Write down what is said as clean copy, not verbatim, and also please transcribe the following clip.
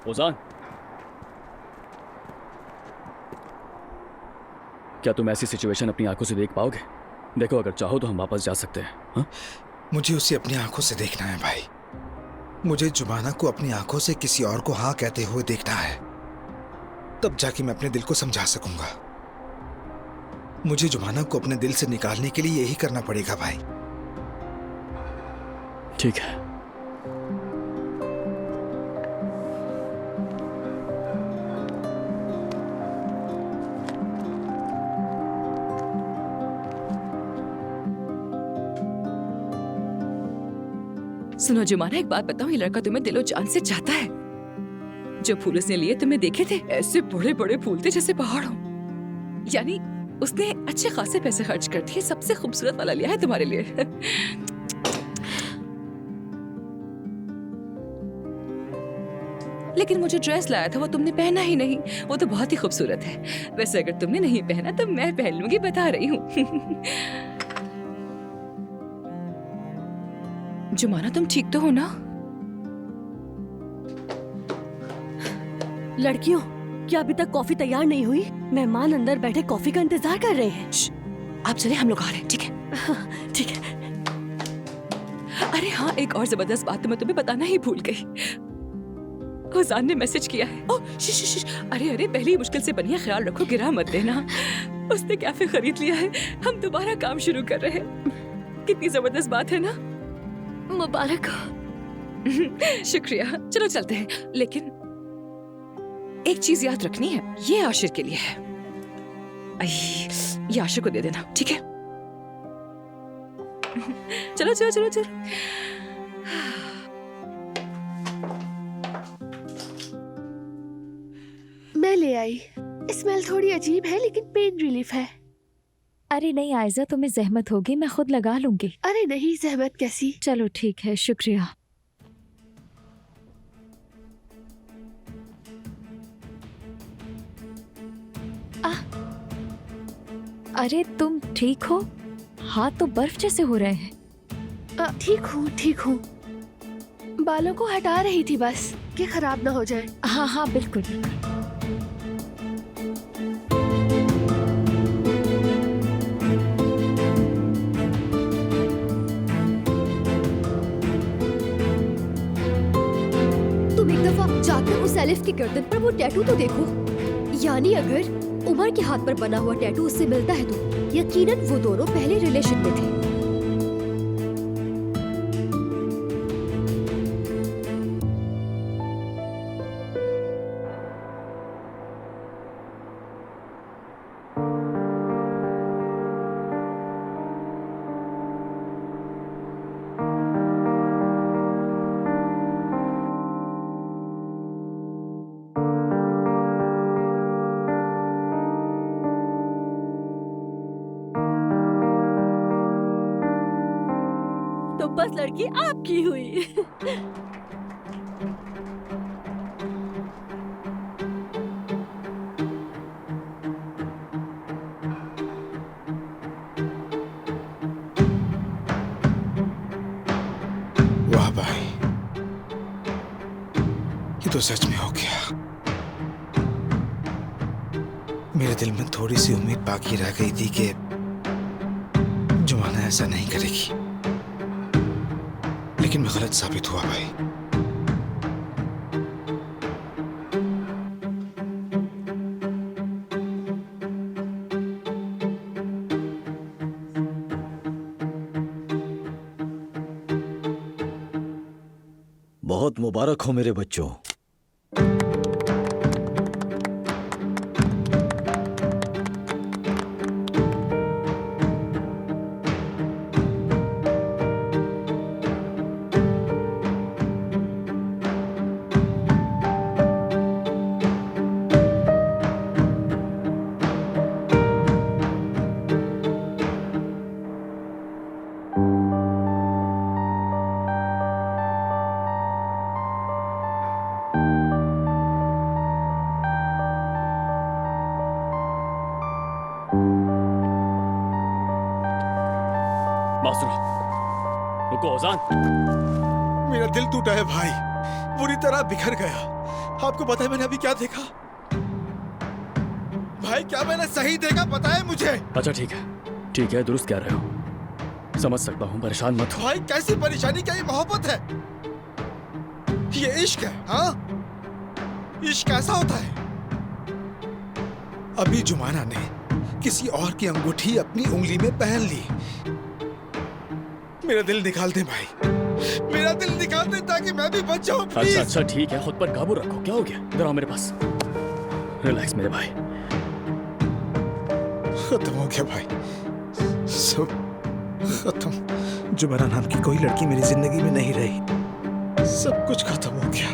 ओजान, क्या तुम ऐसी सिचुएशन अपनी आंखों से देख पाओगे? देखो, अगर चाहो तो हम वापस जा सकते हैं। हाँ? मुझे उसे अपनी आंखों से देखना है भाई। मुझे जुबाना को अपनी आंखों से किसी और को हाँ कहते हुए देखना है, तब जाके मैं अपने दिल को समझा सकूंगा। मुझे जुबाना को अपने दिल से निकालने के लिए यही करना पड़ेगा भाई। ठीक है। सुनो जुमाना, एक बात बताओ, ये लड़का तुम्हें दिलो जान से चाहता है। जो फूल उसने लिए तुम्हें देखे थे, ऐसे बड़े बड़े फूल थे जैसे पहाड़ हो। यानी उसने अच्छे खासे पैसे खर्च कर दिए, सबसे खूबसूरत वाला लिया है तुम्हारे लिए। लेकिन मुझे ड्रेस लाया था, वो तुमने पहना ही नहीं। वो तो बहुत ही खूबसूरत है। वैसे अगर तुमने नहीं पहना तो मैं पहन लूंगी, बता रही हूँ। जुमाना, तुम ठीक तो हो ना? लड़कियों, क्या अभी तक कॉफी तैयार नहीं हुई? मेहमान अंदर बैठे कॉफी का इंतजार कर रहे हैं। आप चले, हम लोग आ रहे हैं। ठीक है? ठीक है। अरे हाँ, एक और जबरदस्त बात तो मैं तुम्हें बताना ही भूल गई। ओजान ने मैसेज किया है। ओह शिश शिश शिश। अरे अरे, पहली मुश्किल से बनिए, ख्याल रखो, गिरा मत देना। उसने कैफे खरीद लिया है, हम दोबारा काम शुरू कर रहे हैं। कितनी जबरदस्त बात है ना? मुबारक हो। शुक्रिया। चलो चलते हैं, लेकिन एक चीज याद रखनी है, ये आशिर के लिए है। ये आशिर को दे देना, ठीक है? चलो चलो चलो चलो। मैं ले आई। स्मेल थोड़ी अजीब है लेकिन पेन रिलीफ है। अरे नहीं आयजा, तुम्हें जहमत होगी, मैं खुद लगा लूंगी। अरे नहीं, जहमत कैसी। चलो ठीक है, शुक्रिया। अरे तुम ठीक हो? हाथ तो बर्फ जैसे हो रहे हैं। ठीक हूँ। बालों को हटा रही थी बस, कि खराब ना हो जाए। हाँ हाँ, बिल्कुल बिल्कुल। तुम एक दफा जाकर उस एलिफ की गर्दन पर वो टैटू तो देखो। यानी अगर उमर के हाथ पर बना हुआ टैटू उससे मिलता है तो यकीनन वो दोनों पहले रिलेशन में थे। तो बस लड़की आपकी हुई। वाह भाई, ये तो सच में हो गया। मेरे दिल में थोड़ी सी उम्मीद बाकी रह गई थी कि जुमाना ऐसा नहीं करेगी, लेकिन मैं गलत साबित हुआ भाई। बहुत मुबारक हो मेरे बच्चों। बासुरा, रुको ओजान। मेरा दिल टूटा है भाई, पूरी तरह बिखर गया। आपको पता है मैंने अभी क्या देखा? भाई क्या मैंने सही देखा पता है मुझे? अच्छा ठीक है, दुरुस्त कह रहे हो, समझ सकता हूँ, परेशान मत हो। भाई कैसी परेशानी, क्या ये मोहब्बत है? ये इश्क है? हाँ, इश्क ऐसा होता है? अभी जुमाना ने किसी और की अंगूठी अपनी उंगली में पहन ली। मेरा दिल निकाल दे भाई, मेरा दिल निकाल दे ताकि मैं भी बच जाऊं प्लीज। अच्छा ठीक है, खुद पर काबू रखो। क्या हो गया? इधर आओ मेरे पास, रिलैक्स मेरे भाई। खत्म हो गया भाई, सब खत्म। जुबाना नाम की कोई लड़की मेरी जिंदगी में नहीं रही, सब कुछ खत्म हो गया।